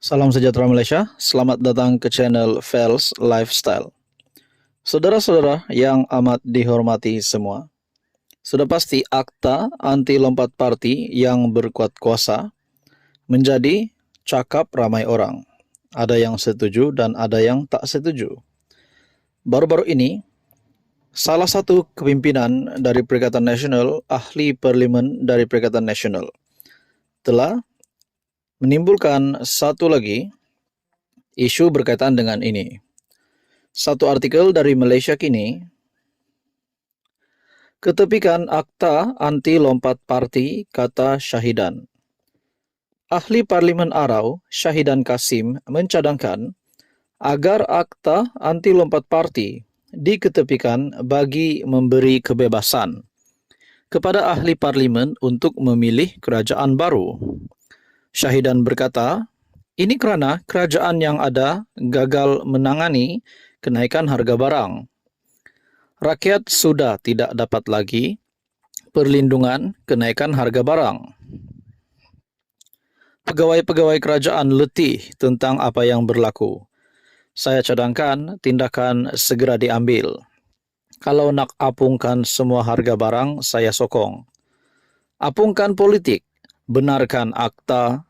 Salam sejahtera Malaysia, selamat datang ke channel Fels Lifestyle. Saudara-saudara yang amat dihormati semua, sudah pasti akta anti lompat parti yang berkuat kuasa menjadi cakap ramai orang. Ada yang setuju dan ada yang tak setuju. Baru-baru ini, salah satu kepimpinan dari Perikatan Nasional, ahli parlimen dari Perikatan Nasional, telah menimbulkan satu lagi isu berkaitan dengan ini. Satu artikel dari Malaysia Kini, ketepikan akta anti lompat parti, kata Syahidan. Ahli Parlimen Arau, Syahidan Kasim, mencadangkan agar akta anti lompat parti diketepikan bagi memberi kebebasan kepada ahli parlimen untuk memilih kerajaan baru. Syahidan berkata, ini kerana kerajaan yang ada gagal menangani kenaikan harga barang. Rakyat sudah tidak dapat lagi perlindungan kenaikan harga barang. Pegawai-pegawai kerajaan letih tentang apa yang berlaku. Saya cadangkan tindakan segera diambil. Kalau nak apungkan semua harga barang, saya sokong. Apungkan politik. Benarkan akta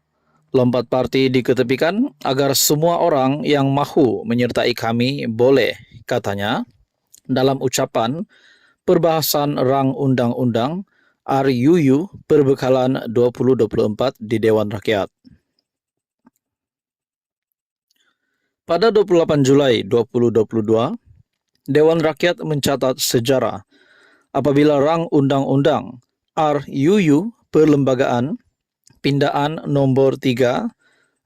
lompat parti diketepikan agar semua orang yang mahu menyertai kami boleh, katanya, dalam ucapan perbahasan rang undang-undang RUU perbekalan 2024 di Dewan Rakyat. Pada 28 Julai 2022, Dewan Rakyat mencatat sejarah apabila rang undang-undang RUU perlembagaan pindaan nombor 3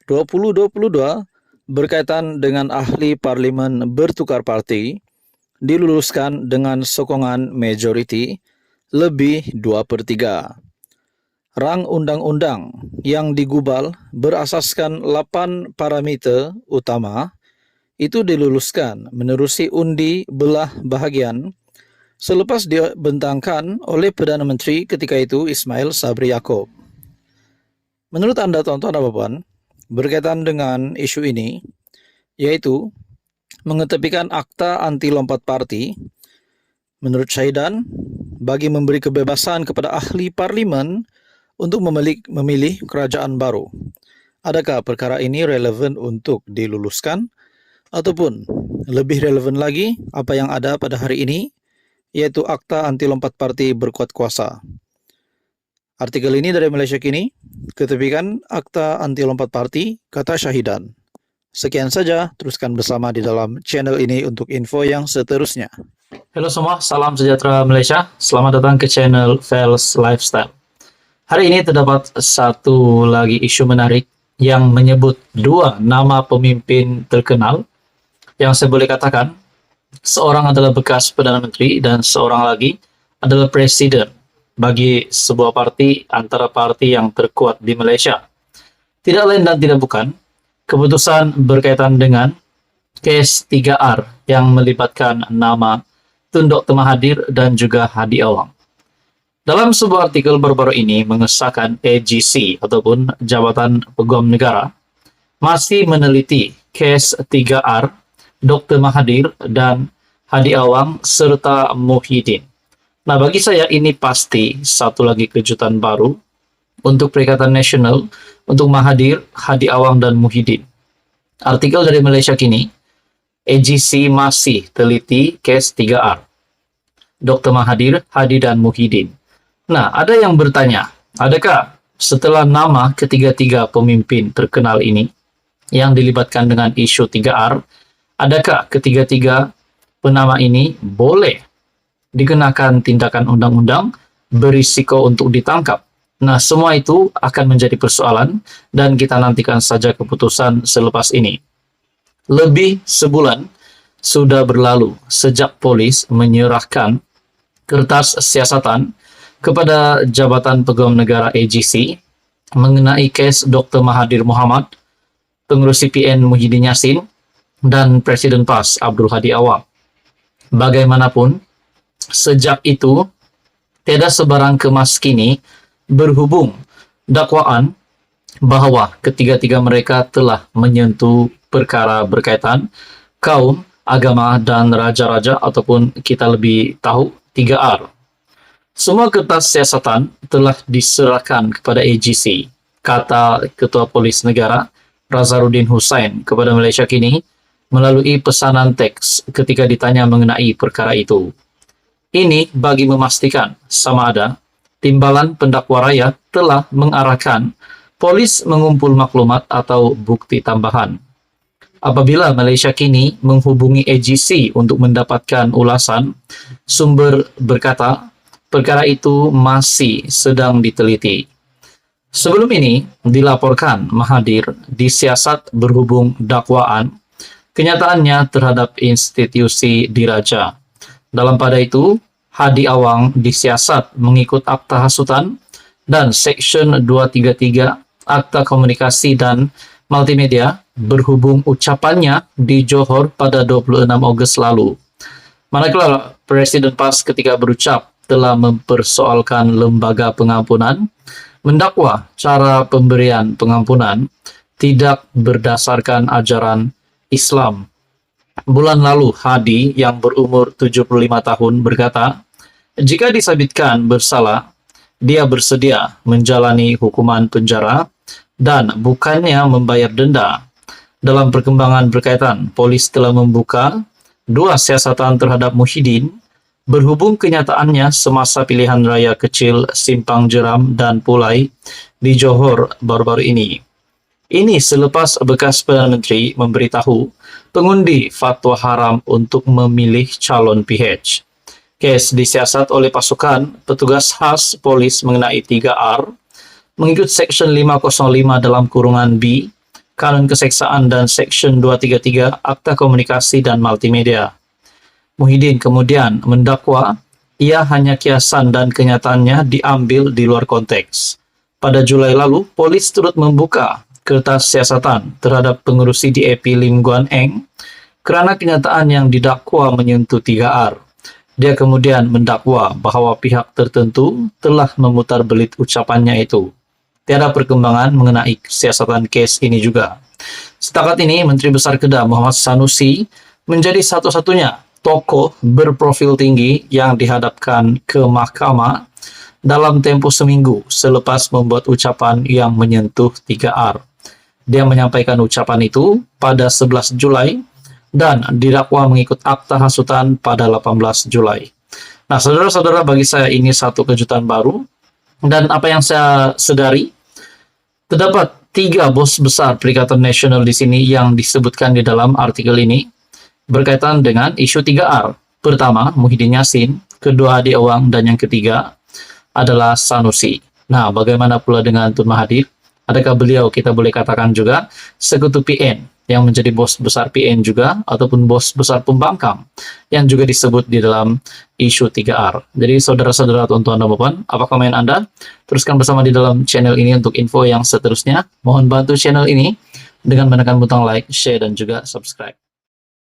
2022 berkaitan dengan ahli parlimen bertukar parti diluluskan dengan sokongan majoriti lebih 2/3. Rang undang-undang yang digubal berasaskan 8 parameter utama itu diluluskan menerusi undi belah bahagian selepas dibentangkan oleh Perdana Menteri ketika itu Ismail Sabri Yaakob. Menurut anda tuan-tuan dan puan, berkaitan dengan isu ini, yaitu mengetepikan akta anti lompat parti, menurut Syahidan, bagi memberi kebebasan kepada ahli parlimen untuk memilih kerajaan baru. Adakah perkara ini relevan untuk diluluskan? Ataupun lebih relevan lagi apa yang ada pada hari ini, yaitu akta anti lompat parti berkuat kuasa. Artikel ini dari Malaysia Kini, ketepikan akta anti lompat parti, kata Syahidan. Sekian saja, teruskan bersama di dalam channel ini untuk info yang seterusnya. Halo semua, salam sejahtera Malaysia. Selamat datang ke channel Fels Lifestyle. Hari ini terdapat satu lagi isu menarik yang menyebut dua nama pemimpin terkenal yang saya boleh katakan seorang adalah bekas Perdana Menteri dan seorang lagi adalah Presiden bagi sebuah parti antara parti yang terkuat di Malaysia. Tidak lain dan tidak bukan, keputusan berkaitan dengan kes 3R yang melibatkan nama Tun Dr. Mahathir dan juga Hadi Awang. Dalam sebuah artikel baru-baru ini mengesahkan AGC ataupun Jabatan Peguam Negara masih meneliti kes 3R, Dr. Mahathir dan Hadi Awang serta Muhyiddin. Nah, bagi saya ini pasti satu lagi kejutan baru untuk Perikatan Nasional untuk Mahathir, Hadi Awang dan Muhyiddin. Artikel dari Malaysia Kini, AGC masih teliti kes 3R, Dr. Mahathir, Hadi dan Muhyiddin. Nah, ada yang bertanya, adakah setelah nama ketiga-tiga pemimpin terkenal ini yang dilibatkan dengan isu 3R, adakah ketiga-tiga penama ini boleh dikenakan tindakan undang-undang berisiko untuk ditangkap? Nah, semua itu akan menjadi persoalan dan kita nantikan saja keputusan selepas ini. Lebih sebulan sudah berlalu sejak polis menyerahkan kertas siasatan kepada Jabatan Peguam Negara AGC mengenai case Dr. Mahathir Mohamad, pengurus CPN Muhyiddin Yassin, dan Presiden PAS Abdul Hadi Awang. Bagaimanapun, sejak itu, tiada sebarang kemas kini berhubung dakwaan bahwa ketiga-tiga mereka telah menyentuh perkara berkaitan kaum, agama, dan raja-raja, ataupun kita lebih tahu 3R. Semua kertas siasatan telah diserahkan kepada AGC, kata Ketua Polis Negara Razarudin Hussain kepada Malaysia Kini melalui pesanan teks ketika ditanya mengenai perkara itu. Ini bagi memastikan sama ada timbalan pendakwa rakyat telah mengarahkan polis mengumpul maklumat atau bukti tambahan. Apabila Malaysia Kini menghubungi AGC untuk mendapatkan ulasan, sumber berkata perkara itu masih sedang diteliti. Sebelum ini dilaporkan Mahathir disiasat berhubung dakwaan kenyataannya terhadap institusi diraja. Dalam pada itu, Hadi Awang disiasat mengikut Akta Hasutan dan Seksyen 233 Akta Komunikasi dan Multimedia berhubung ucapannya di Johor pada 26 Ogos lalu. Manakala Presiden PAS ketika berucap telah mempersoalkan lembaga pengampunan, mendakwa cara pemberian pengampunan tidak berdasarkan ajaran Islam. Bulan lalu, Hadi yang berumur 75 tahun berkata, jika disabitkan bersalah, dia bersedia menjalani hukuman penjara dan bukannya membayar denda. Dalam perkembangan berkaitan, polis telah membuka 2 siasatan terhadap Muhyiddin berhubung kenyataannya semasa pilihan raya kecil Simpang Jeram dan Pulai di Johor baru-baru ini. Ini selepas bekas Perdana Menteri memberitahu pengundi fatwa haram untuk memilih calon PH. Kes disiasat oleh pasukan petugas khas polis mengenai 3R mengikut Seksyen 505 dalam kurungan B, Kanun Keseksaan dan Seksyen 233 Akta Komunikasi dan Multimedia. Muhyiddin kemudian mendakwa ia hanya kiasan dan kenyataannya diambil di luar konteks. Pada Julai lalu, polis turut membuka kertas siasatan terhadap pengurus CDAP Lim Guan Eng kerana kenyataan yang didakwa menyentuh 3R. Dia kemudian mendakwa bahwa pihak tertentu telah memutar belit ucapannya itu. Tiada perkembangan mengenai siasatan kes ini juga. Setakat ini, Menteri Besar Kedah Muhammad Sanusi menjadi satu-satunya tokoh berprofil tinggi yang dihadapkan ke mahkamah dalam tempoh seminggu selepas membuat ucapan yang menyentuh 3R. Dia menyampaikan ucapan itu pada 11 Julai dan didakwa mengikut Akta Hasutan pada 18 Julai. Nah, saudara-saudara, bagi saya ini satu kejutan baru, dan apa yang saya sedari, terdapat 3 bos besar Perikatan Nasional di sini yang disebutkan di dalam artikel ini berkaitan dengan isu 3R. Pertama, Muhyiddin Yassin, kedua Hadi Awang, dan yang ketiga adalah Sanusi. Nah, bagaimana pula dengan Tun Mahathir? Adakah beliau kita boleh katakan juga sekutu PN yang menjadi bos besar PN juga, ataupun bos besar pembangkang yang juga disebut di dalam isu 3R. Jadi saudara-saudara, tuan-tuan dan puan, apa komen Anda? Teruskan bersama di dalam channel ini untuk info yang seterusnya. Mohon bantu channel ini dengan menekan butang like, share, dan juga subscribe.